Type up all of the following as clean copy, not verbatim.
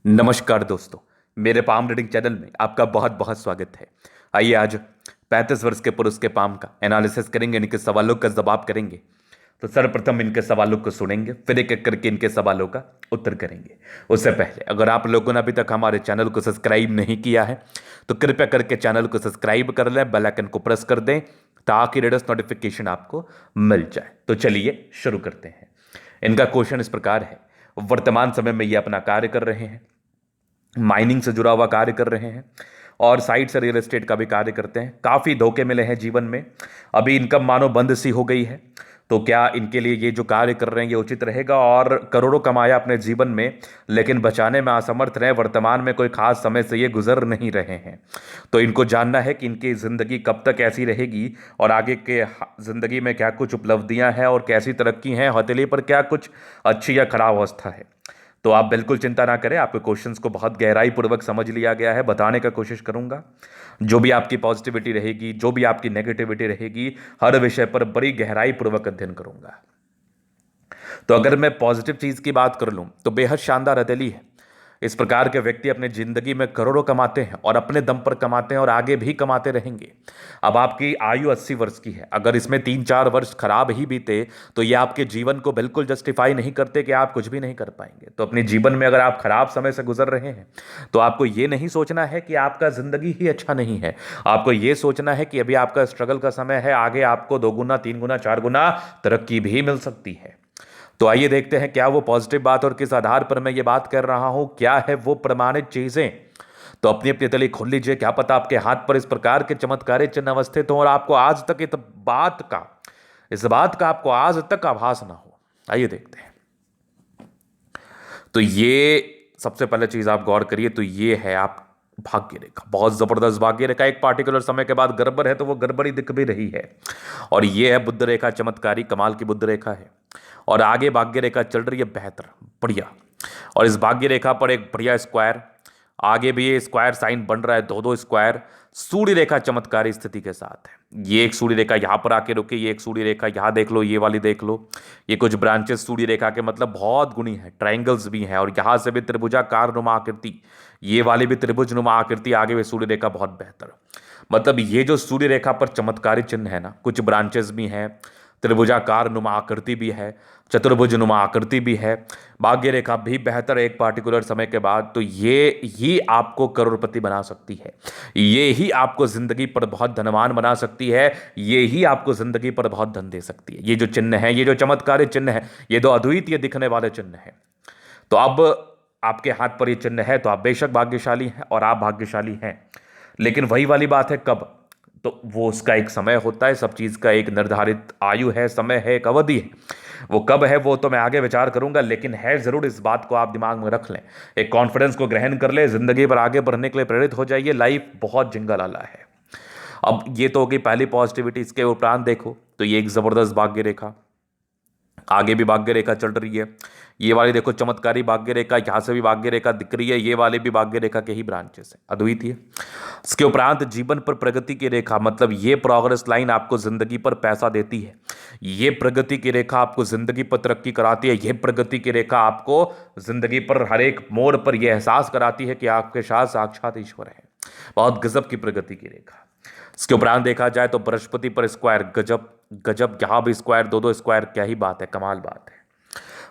नमस्कार दोस्तों। मेरे पाम रीडिंग चैनल में आपका बहुत बहुत स्वागत है। आइए आज 35 वर्ष के पुरुष के पाम का एनालिसिस करेंगे, इनके सवालों का जवाब करेंगे। तो सर्वप्रथम इनके सवालों को सुनेंगे, फिर एक एक करके इनके सवालों का उत्तर करेंगे। उससे पहले अगर आप लोगों ने अभी तक हमारे चैनल को सब्सक्राइब नहीं किया है तो कृपया करके चैनल को सब्सक्राइब कर लें, बेल आइकन को प्रेस कर दें ताकि लेटेस्ट नोटिफिकेशन आपको मिल जाए। तो चलिए शुरू करते हैं। इनका क्वेश्चन इस प्रकार है। वर्तमान समय में ये अपना कार्य कर रहे हैं, माइनिंग से जुड़ा हुआ कार्य कर रहे हैं और साइड से रियल एस्टेट का भी कार्य करते हैं। काफ़ी धोखे मिले हैं जीवन में, अभी इनकम मानो बंद सी हो गई है। तो क्या इनके लिए ये जो कार्य कर रहे हैं ये उचित रहेगा? और करोड़ों कमाया अपने जीवन में लेकिन बचाने में असमर्थ रहे, वर्तमान में कोई खास समय से ये गुजर नहीं रहे हैं। तो इनको जानना है कि इनकी ज़िंदगी कब तक ऐसी रहेगी और आगे के ज़िंदगी में क्या कुछ उपलब्धियां हैं और कैसी तरक्की हैं, हथेली पर क्या कुछ अच्छी या खराब अवस्था है। तो आप बिल्कुल चिंता ना करें, आपके क्वेश्चंस को बहुत गहराई पूर्वक समझ लिया गया है, बताने का कोशिश करूंगा। जो भी आपकी पॉजिटिविटी रहेगी, जो भी आपकी नेगेटिविटी रहेगी, हर विषय पर बड़ी गहराई पूर्वक अध्ययन करूंगा। तो अगर मैं पॉजिटिव चीज की बात कर लूं तो बेहद शानदार हथेली है। इस प्रकार के व्यक्ति अपनी जिंदगी में करोड़ों कमाते हैं और अपने दम पर कमाते हैं और आगे भी कमाते रहेंगे। अब आपकी आयु 80 वर्ष की है, अगर इसमें 3-4 वर्ष खराब ही बीते तो ये आपके जीवन को बिल्कुल जस्टिफाई नहीं करते कि आप कुछ भी नहीं कर पाएंगे। तो अपने जीवन में अगर आप खराब समय से गुजर रहे हैं तो आपको ये नहीं सोचना है कि आपका जिंदगी ही अच्छा नहीं है। आपको ये सोचना है कि अभी आपका स्ट्रगल का समय है, आगे आपको 2 गुना 3 गुना 4 गुना तरक्की भी मिल सकती है। तो आइए देखते हैं क्या वो पॉजिटिव बात और किस आधार पर मैं ये बात कर रहा हूं, क्या है वो प्रमाणित चीजें। तो अपनी अपनी तली खोल लीजिए, क्या पता आपके हाथ पर इस प्रकार के चमत्कारी चिन्ह अवस्थित हो और आपको आज तक इस बात का आपको आज तक आभास ना हो। आइए देखते हैं। तो ये सबसे पहले चीज आप गौर करिए, तो ये है आप भाग्य रेखा, बहुत जबरदस्त भाग्य रेखा। एक पार्टिकुलर समय के बाद गड़बड़ है तो वो गड़बड़ी दिख भी रही है। और ये है बुध रेखा, चमत्कारी कमाल की बुध रेखा है। और आगे भाग्य रेखा चल रही है बेहतर, बढ़िया। और इस भाग्य रेखा पर एक बढ़िया स्क्वायर, आगे भी ये स्क्वायर साइन बन रहा है, 2-2 स्क्वायर सूर्य रेखा चमत्कारी स्थिति के साथ है। ये एक सूर्य रेखा यहां पर आके रुके, ये एक सूर्य रेखा यहां देख लो, ये वाली देख लो। ये कुछ ब्रांचेस सूर्य रेखा के मतलब बहुत गुणी है, ट्रायंगल्स भी हैं और यहां से भी त्रिभुजाकार नुमा आकृति, ये वाली भी त्रिभुज नुमा आकृति, आगे भी सूर्य रेखा बहुत बेहतर। मतलब ये जो सूर्य रेखा पर चमत्कारी चिन्ह है ना, कुछ ब्रांचेस भी हैं, त्रिभुजाकार नुमा आकृति भी है, चतुर्भुज नुमा आकृति भी है, भाग्य रेखा भी बेहतर एक पार्टिकुलर समय के बाद। तो ये ही आपको करोड़पति बना सकती है, ये ही आपको जिंदगी पर बहुत धनवान बना सकती है, ये ही आपको जिंदगी पर बहुत धन दे सकती है। ये जो चिन्ह है, ये जो चमत्कारी चिन्ह है, ये दो अद्वितीय दिखने वाले चिन्ह है। तो अब आपके हाथ पर ये चिन्ह है तो आप बेशक भाग्यशाली हैं और आप भाग्यशाली हैं। लेकिन वही वाली बात है कब, तो वो उसका एक समय होता है, सब चीज़ का एक निर्धारित आयु है, समय है, एक अवधि है। वो कब है वो तो मैं आगे विचार करूंगा, लेकिन है ज़रूर, इस बात को आप दिमाग में रख लें, एक कॉन्फिडेंस को ग्रहण कर ले, जिंदगी पर आगे बढ़ने के लिए प्रेरित हो जाइए। लाइफ बहुत जिंगालाला है। अब ये तो होगी पहली पॉजिटिविटी। इसके उपरांत देखो तो ये एक ज़बरदस्त भाग्य रेखा, आगे भी भाग्य रेखा चल रही है। ये वाली देखो चमत्कारी भाग्य रेखा, यहां से भी भाग्य रेखा दिख रही है, ये वाले भी भाग्य रेखा के ही ब्रांचेस है, अद्वितीय। इसके उपरांत जीवन पर प्रगति की रेखा, मतलब ये प्रोग्रेस लाइन आपको जिंदगी पर पैसा देती है, ये प्रगति की रेखा आपको जिंदगी पर तरक्की कराती है, ये प्रगति की रेखा आपको जिंदगी पर हर एक मोड़ पर यह एहसास कराती है कि आपके साथ साक्षात ईश्वर है। बहुत गजब की प्रगति की रेखा। इसके उपरांत देखा जाए तो बृहस्पति पर स्क्वायर, गजब गजब, यहां भी स्क्वायर, 2-2 स्क्वायर, क्या ही बात है, कमाल बात है।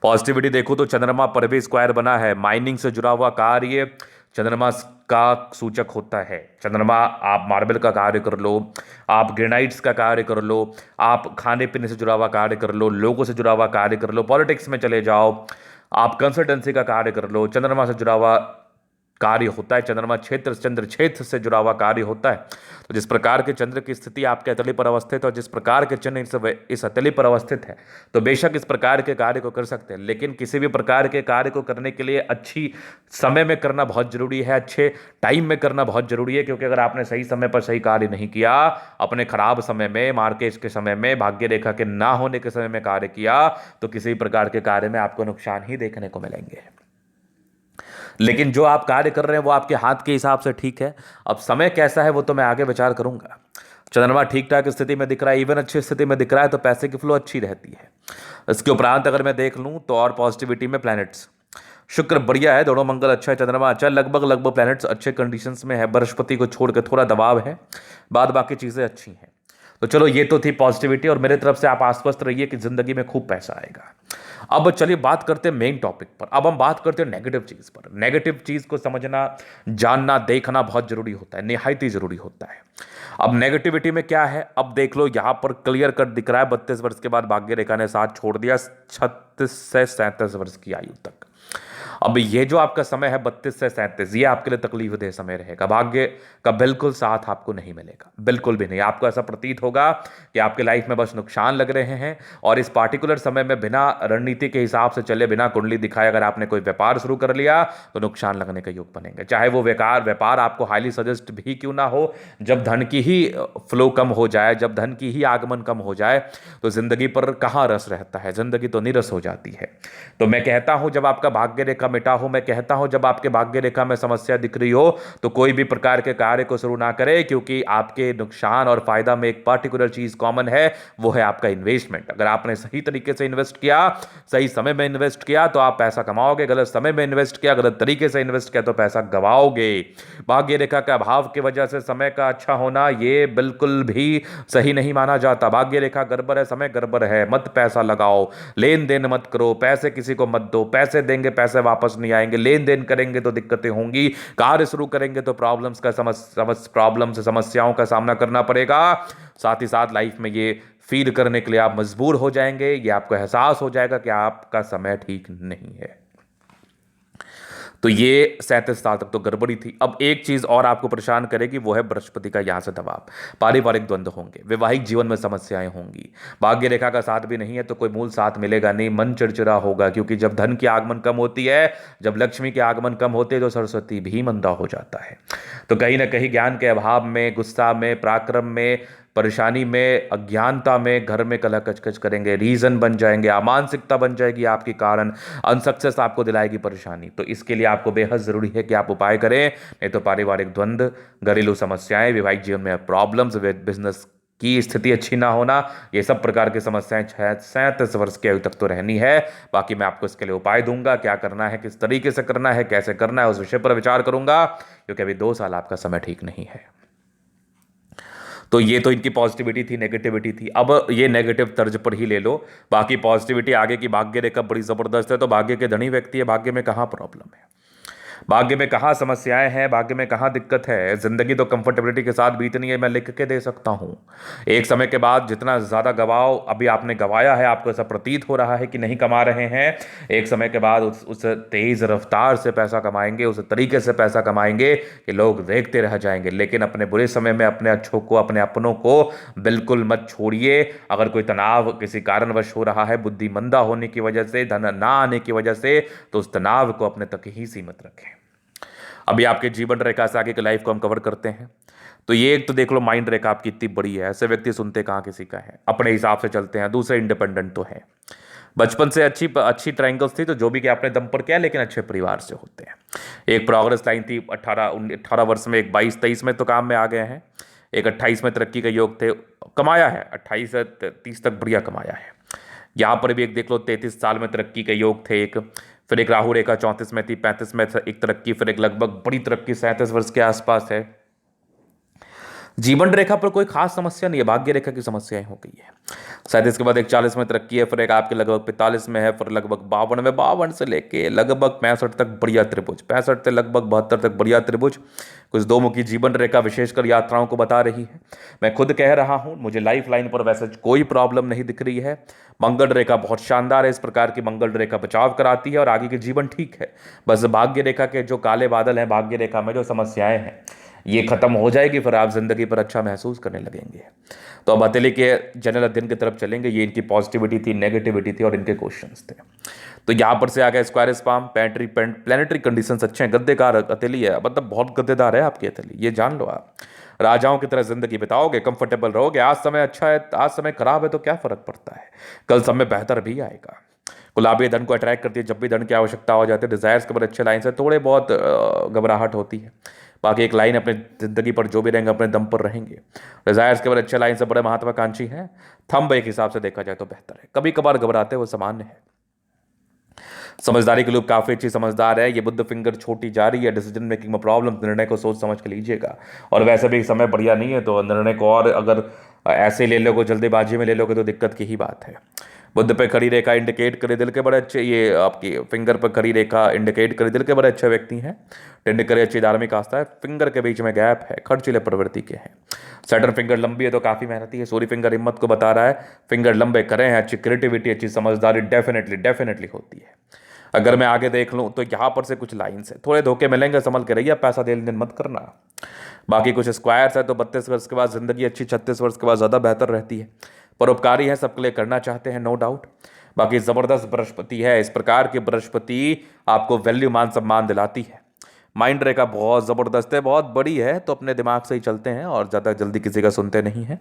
पॉजिटिविटी देखो तो चंद्रमा पर भी स्क्वायर बना है, माइनिंग से जुड़ा हुआ कार्य चंद्रमा का सूचक होता है। चंद्रमा, आप मार्बल का कार्य कर लो, आप ग्रेनाइट्स का कार्य कर लो, आप खाने पीने से जुड़ा हुआ कार्य कर लो, लोगों से जुड़ा हुआ कार्य कर लो, पॉलिटिक्स में चले जाओ, आप कंसल्टेंसी का कार्य कर लो, चंद्रमा से जुड़ा हुआ कार्य होता है। चंद्रमा क्षेत्र, चंद्र क्षेत्र से जुड़ा हुआ कार्य होता है। तो जिस प्रकार के चंद्र की स्थिति आपके हथेली पर अवस्थित है और जिस प्रकार के चिन्ह इस हथेली पर अवस्थित है, तो बेशक इस प्रकार के कार्य को कर सकते हैं। लेकिन किसी भी प्रकार के कार्य को करने के लिए अच्छी समय में करना बहुत जरूरी है, अच्छे टाइम में करना बहुत जरूरी है। क्योंकि अगर आपने सही समय पर सही कार्य नहीं किया, अपने खराब समय में, मार्केट के समय में, भाग्य रेखा के ना होने के समय में कार्य किया, तो किसी प्रकार के कार्य में आपको नुकसान ही देखने को मिलेंगे। लेकिन जो आप कार्य कर रहे हैं वो आपके हाथ के हिसाब से ठीक है। अब समय कैसा है वो तो मैं आगे विचार करूंगा। चंद्रमा ठीक ठाक स्थिति में दिख रहा है, इवन अच्छी स्थिति में दिख रहा है, तो पैसे की फ्लो अच्छी रहती है। इसके उपरांत अगर मैं देख लूं तो और पॉजिटिविटी में प्लैनेट्स, शुक्र बढ़िया है, दोनों मंगल अच्छा है, चंद्रमा अच्छा है, लगभग लगभग प्लैनेट्स अच्छे कंडीशंस में है। बृहस्पति को छोड़ के थोड़ा दबाव है, बाद बाकी चीज़ें अच्छी हैं। तो चलो ये तो थी पॉजिटिविटी, और मेरे तरफ से आप आश्वस्त रहिए कि जिंदगी में खूब पैसा आएगा। अब चलिए बात करते हैं मेन टॉपिक पर। अब हम बात करते हैं नेगेटिव चीज पर। नेगेटिव चीज को समझना, जानना, देखना बहुत जरूरी होता है, निहायत ही जरूरी होता है। अब नेगेटिविटी में क्या है, अब देख लो, यहां पर क्लियर कट दिख रहा है 32 वर्ष के बाद भाग्य रेखा ने साथ छोड़ दिया 36 से 37 वर्ष की आयु तक। अब ये जो आपका समय है 32 से 37, ये आपके लिए तकलीफ दे समय रहेगा। भाग्य का बिल्कुल साथ आपको नहीं मिलेगा, बिल्कुल भी नहीं। आपको ऐसा प्रतीत होगा कि आपके लाइफ में बस नुकसान लग रहे हैं, और इस पार्टिकुलर समय में बिना रणनीति के हिसाब से चले, बिना कुंडली दिखाए अगर आपने कोई व्यापार शुरू कर लिया तो नुकसान लगने का योग बनेंगे। चाहे वो व्यापार आपको हाईली सजेस्ट भी क्यों ना हो, जब धन की ही फ्लो कम हो जाए, जब धन की ही आगमन कम हो जाए, तो जिंदगी पर कहाँ रस रहता है, जिंदगी तो निरस हो जाती है। तो मैं कहता हूं जब आपका भाग्य रेखा मिटा हो, मैं कहता हूं जब आपके भाग्य रेखा में समस्या दिख रही हो, तो कोई भी प्रकार के कार्य को शुरू ना करें, क्योंकि आपके नुकसान और फायदा में एक पर्टिकुलर चीज कॉमन है, वो है आपका इन्वेस्टमेंट। अगर आपने सही तरीके से इन्वेस्ट किया, सही समय में इन्वेस्ट किया, तो आप पैसा कमाओगे। गलत समय में इन्वेस्ट किया, गलत तरीके से इन्वेस्ट किया, तो पैसा गवाओगे। भाग्य रेखा का अभाव की वजह से समय का अच्छा होना ये बिल्कुल भी सही नहीं माना जाता। भाग्य रेखा गड़बड़ है, समय गड़बड़ है, मत पैसा लगाओ, लेन देन मत करो, पैसे किसी को मत दो। पैसे देंगे, पैसे वापस नहीं आएंगे। लेन देन करेंगे तो दिक्कतें होंगी, कार्य शुरू करेंगे तो समस्याओं का सामना करना पड़ेगा। साथ ही साथ लाइफ में ये फील करने के लिए आप मजबूर हो जाएंगे, ये आपको एहसास हो जाएगा कि आपका समय ठीक नहीं है। तो ये 37 साल तक तो गड़बड़ी थी। अब एक चीज और आपको परेशान करेगी, वो है बृहस्पति का यहां से दबाव। पारिवारिक द्वंद्व होंगे, वैवाहिक जीवन में समस्याएं होंगी। भाग्य रेखा का साथ भी नहीं है तो कोई मूल साथ मिलेगा नहीं, मन चिड़चिड़ा होगा, क्योंकि जब धन की आगमन कम होती है, जब लक्ष्मी के आगमन कम होते हैं, तो सरस्वती भी मंदा हो जाता है। तो कहीं ना कहीं ज्ञान के अभाव में, गुस्सा में, पराक्रम में, परेशानी में, अज्ञानता में घर में कलह कचकच करेंगे, रीजन बन जाएंगे, अमानसिकता बन जाएगी आपके कारण, अनसक्सेस आपको दिलाएगी परेशानी। तो इसके लिए आपको बेहद जरूरी है कि आप उपाय करें, नहीं तो पारिवारिक द्वंद्व, घरेलू समस्याएं, वैवाहिक जीवन में प्रॉब्लम्स, बिजनेस की स्थिति अच्छी ना होना, ये सब प्रकार की समस्याएं 37 वर्ष की आयु तक तो रहनी है। बाकी मैं आपको इसके लिए उपाय दूंगा, क्या करना है, किस तरीके से करना है, कैसे करना है, उस विषय पर विचार करूंगा, क्योंकि अभी 2 साल आपका समय ठीक नहीं है। तो ये तो इनकी पॉजिटिविटी थी, नेगेटिविटी थी। अब ये नेगेटिव तर्ज पर ही ले लो, बाकी पॉजिटिविटी आगे की। भाग्य रेखा बड़ी जबरदस्त है, तो भाग्य के धनी व्यक्ति है, भाग्य में कहाँ प्रॉब्लम है, भाग्य में कहाँ समस्याएं हैं, भाग्य में कहाँ दिक्कत है। जिंदगी तो कंफर्टेबिलिटी के साथ बीतनी है, मैं लिख के दे सकता हूँ। एक समय के बाद जितना ज़्यादा गवाओ, अभी आपने गवाया है, आपको ऐसा प्रतीत हो रहा है कि नहीं कमा रहे हैं, एक समय के बाद उस तेज़ रफ्तार से पैसा कमाएंगे, उस तरीके से पैसा कमाएंगे कि लोग देखते रह जाएंगे। लेकिन अपने बुरे समय में अपने अच्छों को, अपने अपनों को बिल्कुल मत छोड़िए। अगर कोई तनाव किसी कारणवश हो रहा है, बुद्धि मंदा होने की वजह से, धन ना आने की वजह से, तो उस तनाव को अपने तक ही सीमित रखें। अभी आपके जीवन रेखा से आगे की लाइफ को हम कवर करते हैं। तो ये एक तो देख लो, माइंड रेखा आपकी इतनी बड़ी है, ऐसे व्यक्ति सुनते कहाँ किसी का है, अपने हिसाब से चलते हैं। दूसरे इंडिपेंडेंट तो है, बचपन से अच्छी अच्छी ट्रायंगल्स थी, तो जो भी कि आपने दम पर किया, लेकिन अच्छे परिवार से होते हैं। एक प्रोग्रेस लाइन थी 18 वर्ष में, एक 22-23 में तो काम में आ गए हैं, एक 28 में तरक्की का योग थे, कमाया है 28 से 30 तक बढ़िया कमाया है। यहाँ पर भी एक देख लो, 33 साल में तरक्की के योग थे एक, फिर एक राहु रेखा 34 में थी, 35 में एक तरक्की, फिर एक लगभग बड़ी तरक्की 37 वर्ष के आसपास है। जीवन रेखा पर कोई खास समस्या नहीं है, भाग्य रेखा की समस्याएं हो गई है। शायद इसके बाद एक 40 में तरक्की है, फिर एक आपके लगभग 45 में है, फिर लगभग 52 में, 52 से लेके लगभग 65 तक बढ़िया त्रिभुज, 65 से लगभग 72 तक बढ़िया त्रिभुज। कुछ दो मुखी जीवन रेखा विशेषकर यात्राओं को बता रही है। मैं खुद कह रहा हूं, मुझे लाइफ लाइन पर वैसे कोई प्रॉब्लम नहीं दिख रही है। मंगल रेखा बहुत शानदार है, इस प्रकार की मंगल रेखा बचाव कराती है और आगे के जीवन ठीक है। बस भाग्य रेखा के जो काले बादल हैं, भाग्य रेखा में जो समस्याएं हैं, ये खत्म हो जाएगी, फिर आप जिंदगी पर अच्छा महसूस करने लगेंगे। तो अब हथेली के जनरल अध्ययन की तरफ चलेंगे। ये इनकी पॉजिटिविटी थी, नेगेटिविटी थी और इनके क्वेश्चंस थे। तो यहाँ पर से आ गया स्क्वायर स्पाम, प्लैनेटरी कंडीशंस अच्छे हैं, गद्देदार हथेली है, मतलब बहुत गद्देदार है आपकी हथेली, ये जान लो। आप राजाओं की तरह जिंदगी बिताओगे, कंफर्टेबल रहोगे। आज समय अच्छा है, आज समय खराब है तो क्या फर्क पड़ता है, कल समय बेहतर भी आएगा। गुलाबी धन को अट्रैक्ट करती है, जब भी धन की आवश्यकता हो जाती है। डिजायर्स के बड़े अच्छे लाइन से, थोड़े बहुत घबराहट होती है, बाकी एक लाइन अपनी जिंदगी पर जो भी रहेंगे अपने दम पर रहेंगे। डिजायर्स के बड़े अच्छे लाइन से, बड़े महत्वाकांक्षी हैं। थंब एक हिसाब से देखा जाए तो बेहतर है, कभी कभार घबराते वो सामान्य है। समझदारी के लिए काफ़ी अच्छी समझदार है। ये बुद्ध फिंगर छोटी जा रही है, डिसीजन मेकिंग में प्रॉब्लम, निर्णय को सोच समझ के लीजिएगा। और वैसे भी समय बढ़िया नहीं है, तो निर्णय को और अगर ऐसे ले लोगे, जल्दीबाजी में ले लोगे तो दिक्कत की ही बात है। बुद्ध पे खड़ी रेखा इंडिकेट करे दिल के बड़े अच्छे, ये आपकी फिंगर पर खड़ी रेखा इंडिकेट करे दिल के बड़े अच्छे व्यक्ति हैं, टेंड करे अच्छी धार्मिक आस्था है। फिंगर के बीच में गैप है, खर्चीले प्रवृत्ति के हैं। सैटर्न फिंगर लंबी है तो काफ़ी मेहनती है। सूर्य फिंगर हिम्मत को बता रहा है, फिंगर लंबे करें हैं, अच्छी क्रिएटिविटी, अच्छी समझदारी डेफिनेटली डेफिनेटली होती है। अगर मैं आगे देख लूँ तो यहाँ पर से कुछ लाइन्स है, थोड़े धोखे मिलेंगे, संभल के रहिए, पैसा देन देन मत करना। बाकी कुछ स्क्वायर्स है तो 32 वर्ष के बाद जिंदगी अच्छी, 36 वर्ष के बाद ज़्यादा बेहतर रहती है। परोपकारी है, सबके लिए करना चाहते हैं, नो डाउट। बाकी ज़बरदस्त बृहस्पति है, इस प्रकार की बृहस्पति आपको वैल्यू मान सम्मान दिलाती है। माइंड रेखा बहुत ज़बरदस्त है, बहुत बड़ी है, तो अपने दिमाग से ही चलते हैं और ज़्यादा जल्दी किसी का सुनते नहीं हैं।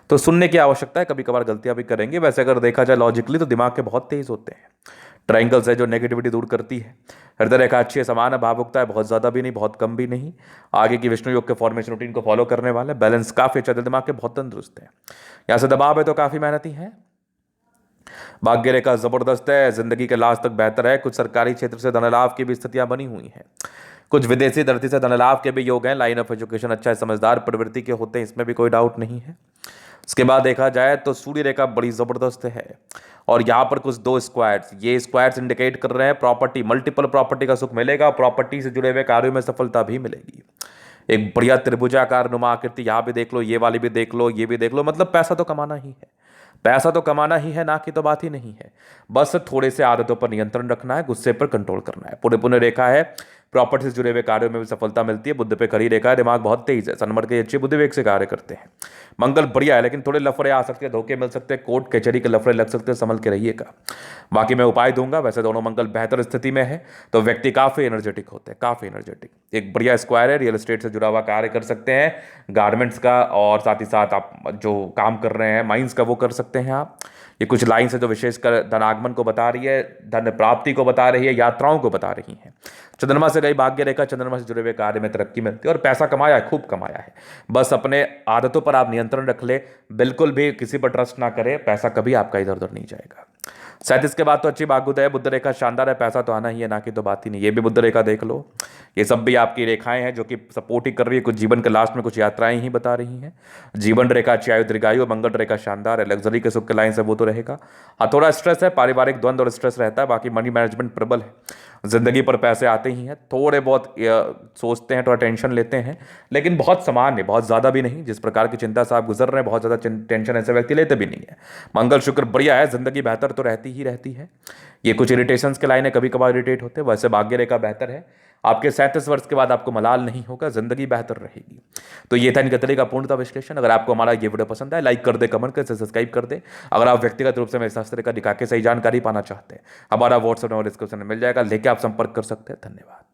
तो सुनने की आवश्यकता है, कभी कभार गलतियां भी करेंगे। वैसे अगर देखा जाए लॉजिकली तो दिमाग के बहुत तेज होते हैं। ट्रायंगल्स है जो नेगेटिविटी दूर करती है। हृदय रेखा अच्छी है, समान है, भावुकता है, बहुत ज़्यादा भी नहीं बहुत कम भी नहीं। आगे की विष्णु योग के फॉर्मेशन रूटीन को फॉलो करने वाले, बैलेंस काफ़ी अच्छा, दिल दिमाग के बहुत तंदुरुस्त है। यहाँ से दबाव है तो काफ़ी मेहनती है। भाग्य रेखा जबरदस्त है, जिंदगी के लास्ट तक बेहतर है। कुछ सरकारी क्षेत्र से धन लाभ की भी स्थितियां बनी हुई हैं। कुछ विदेशी धरती से धन लाभ के भी योग हैं। लाइन ऑफ एजुकेशन अच्छा है, समझदार प्रवृत्ति के होते हैं, इसमें भी कोई डाउट नहीं है। उसके बाद देखा जाए तो सूर्य रेखा बड़ी जबरदस्त है, और यहाँ पर कुछ दो स्क्वायर्स, ये स्क्वायर्स इंडिकेट कर रहे हैं प्रॉपर्टी, मल्टीपल प्रॉपर्टी का सुख मिलेगा, प्रॉपर्टी से जुड़े हुए कार्यों में सफलता भी मिलेगी। एक बढ़िया त्रिभुजाकार नुमा आकृति यहाँ भी देख लो, ये वाली भी देख लो, ये भी देख लो, मतलब पैसा तो कमाना ही है, पैसा तो कमाना ही है, ना कि तो बात ही नहीं है। बस थोड़े से आदतों पर नियंत्रण रखना है, गुस्से पर कंट्रोल करना है। पुण्य पुण्य रेखा है, प्रॉपर्टी से जुड़े हुए कार्यों में भी सफलता मिलती है। बुद्ध पे खड़ी रेखा है, दिमाग बहुत तेज है, सनमर के अच्छे बुद्धि वेग से कार्य करते हैं। मंगल बढ़िया है, लेकिन थोड़े लफड़े आ सकते हैं, धोखे मिल सकते हैं, कोर्ट कचहरी के लफड़े लग सकते हैं, संभल के रहिएगा। बाकी मैं उपाय दूंगा। वैसे दोनों मंगल बेहतर स्थिति में है तो व्यक्ति काफी एनर्जेटिक होते हैं, काफी एनर्जेटिक। एक बढ़िया स्क्वायर है, रियल एस्टेट से जुड़ा हुआ कार्य कर सकते हैं, गारमेंट्स का, और साथ ही साथ आप जो काम कर रहे हैं माइंस का वो कर सकते हैं आप। ये कुछ लाइन्स है जो विशेषकर धन आगमन को बता रही है, धन प्राप्ति को बता रही है, यात्राओं को बता रही है। चंद्रमा से गई भाग्य रेखा, चंद्रमा से जुड़े हुए कार्य में तरक्की मिलती है, और पैसा कमाया है, खूब कमाया है। बस अपने आदतों पर आप नियंत्रण रख ले, बिल्कुल भी किसी पर ट्रस्ट ना करें, पैसा कभी आपका इधर उधर नहीं जाएगा। 37 के बाद तो अच्छी भाग्योदय है, बुद्ध रेखा शानदार है, पैसा तो आना ही है, ना कि तो बात ही नहीं। ये भी बुद्ध रेखा देख लो, ये सब भी आपकी रेखाएं हैं जो कि सपोर्ट ही कर रही है। कुछ जीवन के लास्ट में कुछ यात्राएं ही बता रही हैं। जीवन रेखा अच्छी, आयु दीर्घायु, मंगल रेखा शानदार है, लग्जरी के सुख के लाइन से वो तो रहेगा। हाँ, थोड़ा स्ट्रेस है, पारिवारिक द्वंद्व और स्ट्रेस रहता है, बाकी मनी मैनेजमेंट प्रबल है। जिंदगी पर पैसे आते ही हैं, थोड़े बहुत सोचते हैं, थोड़ा टेंशन लेते हैं, लेकिन बहुत सामान्य, बहुत ज़्यादा भी नहीं। जिस प्रकार की चिंता से आप गुजर रहे हैं, बहुत ज़्यादा टेंशन ऐसे व्यक्ति लेते भी नहीं है। मंगल शुक्र बढ़िया है, जिंदगी बेहतर तो रहती ही रहती है। ये कुछ इरिटेशंस के लाइन है, कभी कभार इरिटेट होते हैं। वैसे भाग्य रेखा बेहतर है, आपके 37 वर्ष के बाद आपको मलाल नहीं होगा, जिंदगी बेहतर रहेगी। तो ये था इनके तरीके का पूर्णतः विश्लेषण। अगर आपको हमारा ये वीडियो पसंद आए, लाइक कर दे, कमेंट कर, सब्सक्राइब कर दे। अगर आप व्यक्तिगत रूप से मेरे शास्त्र का दिखा के सही जानकारी पाना चाहते हैं, हमारा व्हाट्सएप नंबर डिस्क्रिप्शन में मिल जाएगा, लेके आप संपर्क कर सकते हैं। धन्यवाद।